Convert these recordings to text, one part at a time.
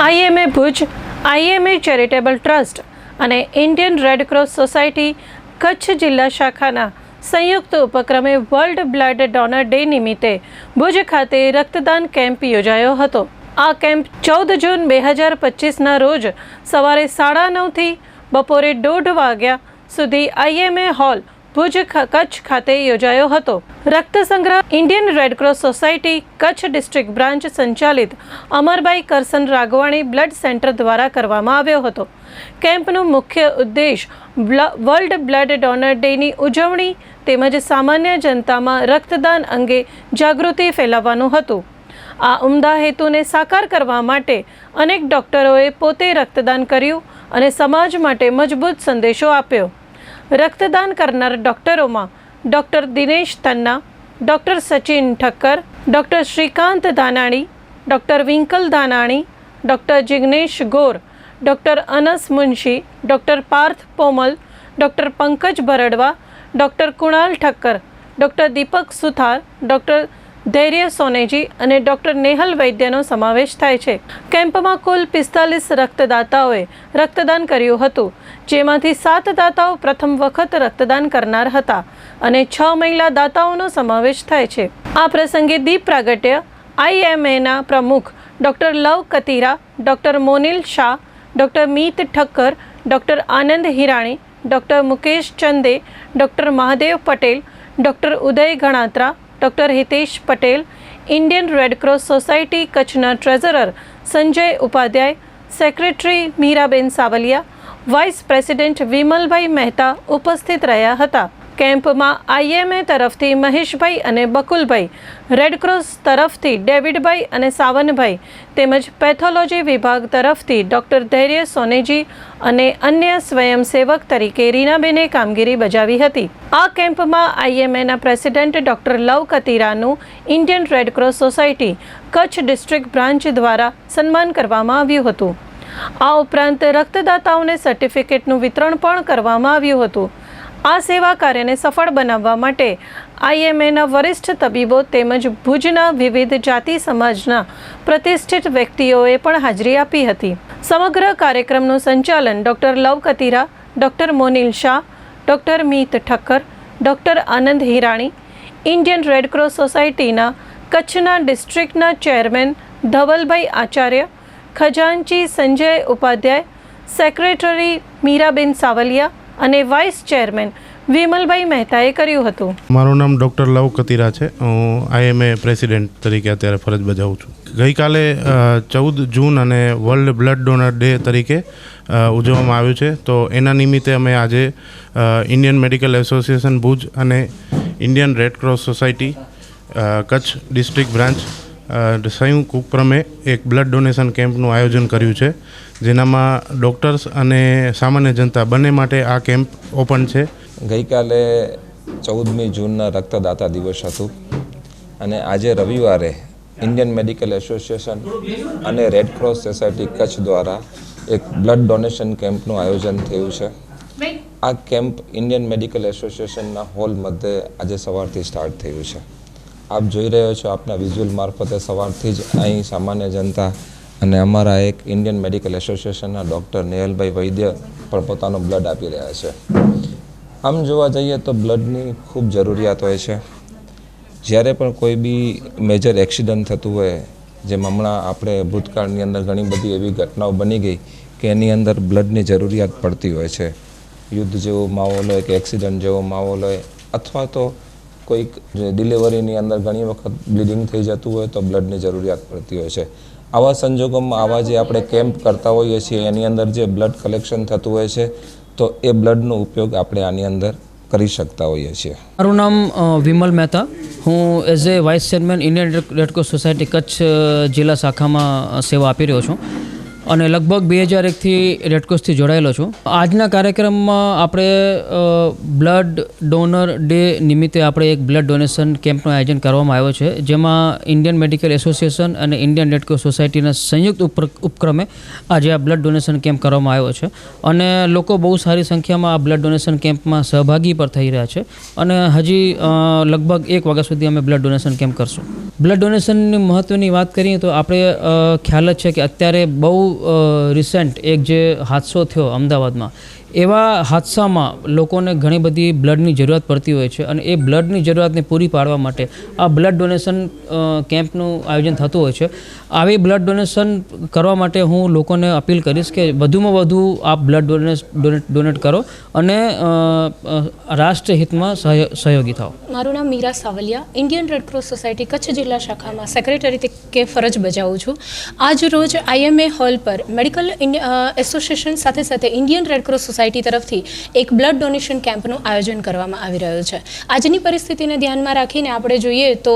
IMA Bhuj, IMA charitable trust અને Indian Red Cross Society Kutch જિલ્લા શાખાના સંયુક્ત ઉપક્રમે વર્લ્ડ બ્લડ ડોનર ડે નિમિત્તે ભુજ ખાતે રક્તદાન કેમ્પ યોજાયો હતો. આ કેમ્પ 14 જૂન 2025ના રોજ સવારે 9:30 થી બપોરે 1:30 વાગ્યા સુધી આઈએમએ હોલ ભુજ કચ્છ ખાતે યોજાયો હતો. રક્ત સંગ્રહ Indian Red Cross Society Kutch district branch સંચાલિત અમરભાઈ કરસન રાગવાણી બ્લડ સેન્ટર દ્વારા કરવામાં આવ્યો હતો. કેમ્પનો મુખ્ય ઉદ્દેશ વર્લ્ડ બ્લડ ડોનર ડેની ઉજવણી તેમજ સામાન્ય જનતામાં રક્તદાન અંગે જાગૃતિ ફેલાવવાનું હતું. આ ઉમદા હેતુને સાકાર કરવા માટે અનેક ડૉક્ટરોએ પોતે રક્તદાન કર્યું અને સમાજ માટે મજબૂત સંદેશો આપ્યો. રક્તદાન કરનાર ડૉક્ટરોમાં doctor Dinesh Tanna, doctor Sachin Thakkar, doctor Shrikant Dhanani, doctor Vinkal Dhanani, doctor Jignesh Gor, doctor Anas Munshi, doctor Parth Pomal, doctor Pankaj Bardava, doctor Kunal Thakkar, doctor Deepak Suthar, doctor Dhairya Soneji અને ડૉક્ટર નેહલ વૈદ્યનો સમાવેશ થાય છે. કેમ્પમાં કુલ 45 રક્તદાતાઓએ રક્તદાન કર્યું હતું, જેમાંથી 7 દાતાઓ પ્રથમ વખત રક્તદાન કરનાર હતા અને 6 મહિલા દાતાઓનો સમાવેશ થાય છે. આ પ્રસંગે દીપ પ્રાગટ્ય આઈએમએના પ્રમુખ doctor Lav Katira, doctor Monil Shah, doctor Meet Thakkar, doctor Anand Hirani, doctor Mukesh Chande, doctor Mahadev Patel, doctor Uday Ganatra, doctor Hitesh Patel, Indian Red Cross Society કચ્છના ટ્રેઝરર સંજય ઉપાધ્યાય, સેક્રેટરી મીરાબેન સાવલિયા, વાઇસ પ્રેસિડેન્ટ વિમલભાઈ મહેતા ઉપસ્થિત રહ્યા હતા. કેમ્પમાં આઈએમએ તરફથી મહેશભાઈ અને બકુલભાઈ, રેડ ક્રોસ તરફથી ડેવિડભાઈ અને સાવનભાઈ તેમજ પેથોલોજી વિભાગ તરફથી ડૉક્ટર ધૈર્ય સોનેજી અને અન્ય સ્વયંસેવક તરીકે રીનાબેને કામગીરી બજાવી હતી. આ કેમ્પમાં આઈએમએના પ્રેસિડેન્ટ ડૉક્ટર લવ કતીરાનું Indian Red Cross Society Kutch district branch દ્વારા સન્માન કરવામાં આવ્યું હતું. આ ઉપરાંત રક્તદાતાઓને સર્ટિફિકેટનું વિતરણ પણ કરવામાં આવ્યું હતું. આ સેવા કાર્યને સફળ બનાવવા માટે આઈએમએના વરિષ્ઠ તબીબો તેમજ ભુજના વિવિધ જાતિ સમાજના પ્રતિષ્ઠિત વ્યક્તિઓએ પણ હાજરી આપી હતી. સમગ્ર કાર્યક્રમનું સંચાલન doctor Lav Katira, doctor Monil Shah, doctor Meet Thakkar, doctor Anand Hirani, Indian Red cross સોસાયટીના કચ્છના ડિસ્ટ્રિક્ટના ચેરમેન ધવલભાઈ આચાર્ય, ખજાનચી સંજય ઉપાધ્યાય, સેક્રેટરી મીરાબેન સાવલિયા અને વાઇસ ચેરમેન વિમલભાઈ મહેતાએ કર્યું હતું. મારું નામ ડૉક્ટર લવ કતીરા છે. હું આઈએમએ પ્રેસિડેન્ટ તરીકે અત્યારે ફરજ બજાવું છું. ગઈકાલે 14 જૂન અને વર્લ્ડ બ્લડ ડોનર ડે તરીકે ઉજવવામાં આવ્યું છે. તો એના નિમિત્તે અમે આજે ઇન્ડિયન મેડિકલ એસોસિએશન ભુજ અને Indian Red Cross Society Kutch district branch સંયુક્ત ઉપક્રમે એક બ્લડ ડોનેશન કેમ્પનું આયોજન કર્યું છે, જેનામાં ડૉક્ટર્સ અને સામાન્ય જનતા બંને માટે આ કેમ્પ ઓપન છે. ગઈકાલે 14મી જૂનના રક્તદાતા દિવસ હતું અને આજે રવિવારે ઇન્ડિયન મેડિકલ એસોસિએશન અને રેડ ક્રોસ સોસાયટી કચ્છ દ્વારા એક બ્લડ ડોનેશન કેમ્પનું આયોજન થયું છે. આ કેમ્પ ઇન્ડિયન મેડિકલ એસોસિએશનના હોલ મધ્યે આજે સવારથી સ્ટાર્ટ થયું છે. આપ જોઈ રહ્યો છો, આપના વિઝ્યુઅલ મારફતે સવારથી જ અહીં સામાન્ય જનતા અને અમારા એક ઇન્ડિયન મેડિકલ એસોસિએશનના ડૉક્ટર નેહલભાઈ વૈદ્ય પણ પોતાનો બ્લડ આપી રહ્યા છે. આમ જોવા જઈએ તો બ્લડની ખૂબ જરૂરિયાત હોય છે. જ્યારે પણ કોઈ બી મેજર એક્સિડન્ટ થતું હોય, જેમ હમણાં આપણે ભૂતકાળની અંદર ઘણી બધી એવી ઘટનાઓ બની ગઈ કે એની અંદર બ્લડની જરૂરિયાત પડતી હોય છે. યુદ્ધ જેવો માહોલ હોય કે એક્સિડન્ટ જેવો માહોલ હોય, અથવા તો કોઈક ડિલિવરીની અંદર ઘણી વખત બ્લીડિંગ થઈ જતું હોય તો બ્લડની જરૂરિયાત પડતી હોય છે. આવા સંજોગોમાં આવા જે આપણે કેમ્પ કરતા હોઈએ છીએ એની અંદર જે બ્લડ કલેક્શન થતું હોય છે, તો એ બ્લડનો ઉપયોગ આપણે આની અંદર કરી શકતા હોઈએ છીએ. મારું નામ વિમલ મહેતા. હું as a vice chairman Indian Red Cross Society Kutch જિલ્લા શાખામાં સેવા આપી રહ્યો છું અને લગભગ 2001થી રેડ ક્રોસથી જોડાયેલો છું. આજના કાર્યક્રમમાં આપણે બ્લડ ડોનર ડે નિમિત્તે આપણે એક બ્લડ ડોનેશન કેમ્પનું આયોજન કરવામાં આવ્યો છે, જેમાં ઇન્ડિયન મેડિકલ એસોસિએશન અને ઇન્ડિયન રેડ ક્રોસ સોસાયટીના સંયુક્ત ઉપક્રમે આજે આ બ્લડ ડોનેશન કેમ્પ કરવામાં આવ્યો છે અને લોકો બહુ સારી સંખ્યામાં આ બ્લડ ડોનેશન કેમ્પમાં સહભાગી પણ થઈ રહ્યા છે અને હજી લગભગ 1 વાગ્યા સુધી અમે બ્લડ ડોનેશન કેમ્પ કરશું. બ્લડ ડોનેશનની મહત્ત્વની વાત કરીએ તો આપણે ખ્યાલ જ છે કે અત્યારે બહુ રિસેન્ટ એક જે હાદસો થયો અમદાવાદમાં, એવા હાદસામાં લોકોને ઘણી બધી બ્લડની જરૂરિયાત પડતી હોય છે અને એ બ્લડની જરૂરિયાતને પૂરી પાડવા માટે આ બ્લડ ડોનેશન કેમ્પનું આયોજન થતું હોય છે. આવી બ્લડ ડોનેશન કરવા માટે હું લોકોને અપીલ કરીશ કે વધુમાં વધુ આપ બ્લડ ડોનેટ કરો અને રાષ્ટ્રહિતમાં સહયોગી થાઓ. મારું નામ Meera Savaliya, Indian Red Cross Society Kutch જિલ્લા શાખામાં સેક્રેટરી તરીકે ફરજ બજાવું છું. આજ રોજ IMA હોલ પર મેડિકલ એસોસિએશન સાથે સાથે ઇન્ડિયન રેડક્રોસ સોસાયટી તરફથી એક બ્લડ ડોનેશન કેમ્પનું આયોજન કરવામાં આવી રહ્યું છે. આજની પરિસ્થિતિને ધ્યાનમાં રાખીને આપણે જોઈએ તો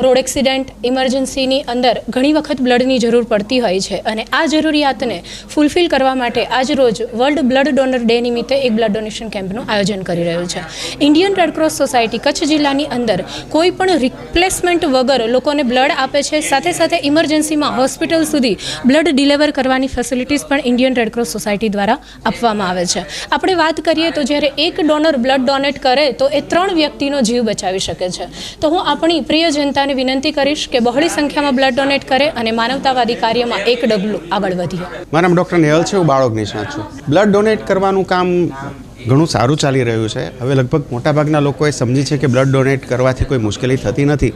રોડ એક્સિડન્ટ, ઇમરજન્સીની અંદર ઘણી વખત બ્લડની જરૂર પડતી હોય છે અને આ જરૂરિયાતને ફૂલફિલ કરવા માટે આજ રોજ વર્લ્ડ બ્લડ ડોનર ડે નિમિત્તે એક બ્લડ ડોનેશન કેમ્પનું આયોજન કરી રહ્યું છે. ઇન્ડિયન રેડક્રોસ સોસાયટી કચ્છ જિલ્લાની અંદર કોઈ પણ રિપ્લેસમેન્ટ વગર લોકોને બ્લડ આપે છે. સાથે સાથે ઇમરજન્સીમાં હોસ્પિટલ સુધી બ્લડ ડિલિવર કરવાની ફેસિલિટીઝ પણ ઇન્ડિયન રેડક્રોસ સોસાયટી દ્વારા આપવામાં આવે છે. આપણે વાત કરીએ તો જ્યારે એક ડોનર બ્લડ ડોનેટ કરે તો એ 3 વ્યક્તિનો જીવ બચાવી શકે છે. તો હું આપણી પ્રિય જનતાને વિનંતી કરીશ કે બહોળી સંખ્યામાં બ્લડ ડોનેટ કરે અને માનવતાવાદી કાર્યમાં એક ડગલું આગળ વધીએ. મારું નામ ડૉક્ટર નેહલ છે, હું બાળક નિષ્ણાત છું. બ્લડ ડોનેટ કરવાનું કામ ઘણું સારું ચાલી રહ્યું છે. હવે લગભગ મોટાભાગના લોકોએ સમજી છે કે બ્લડ ડોનેટ કરવાથી કોઈ મુશ્કેલી થતી નથી.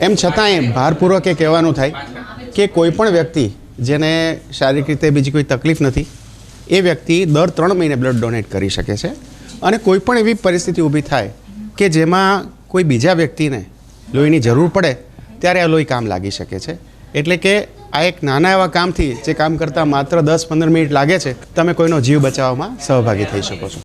એમ છતાંય ભારપૂર્વક એ કહેવાનું થાય કે કોઈ પણ વ્યક્તિ જેને શારીરિક રીતે બીજી કોઈ તકલીફ નથી એ વ્યક્તિ દર 3 મહિને બ્લડ ડોનેટ કરી શકે છે. અને કોઈ પણ એવી પરિસ્થિતિ ઊભી થાય કે જેમાં કોઈ બીજા વ્યક્તિને લોહીની જરૂર પડે ત્યારે આ લોહી કામ લાગી શકે છે. એટલે કે આ એક નાના એવા કામથી જે કામ કરતાં માત્ર 10-15 મિનિટ લાગે છે, તમે કોઈનો જીવ બચાવવામાં સહભાગી થઈ શકો છો.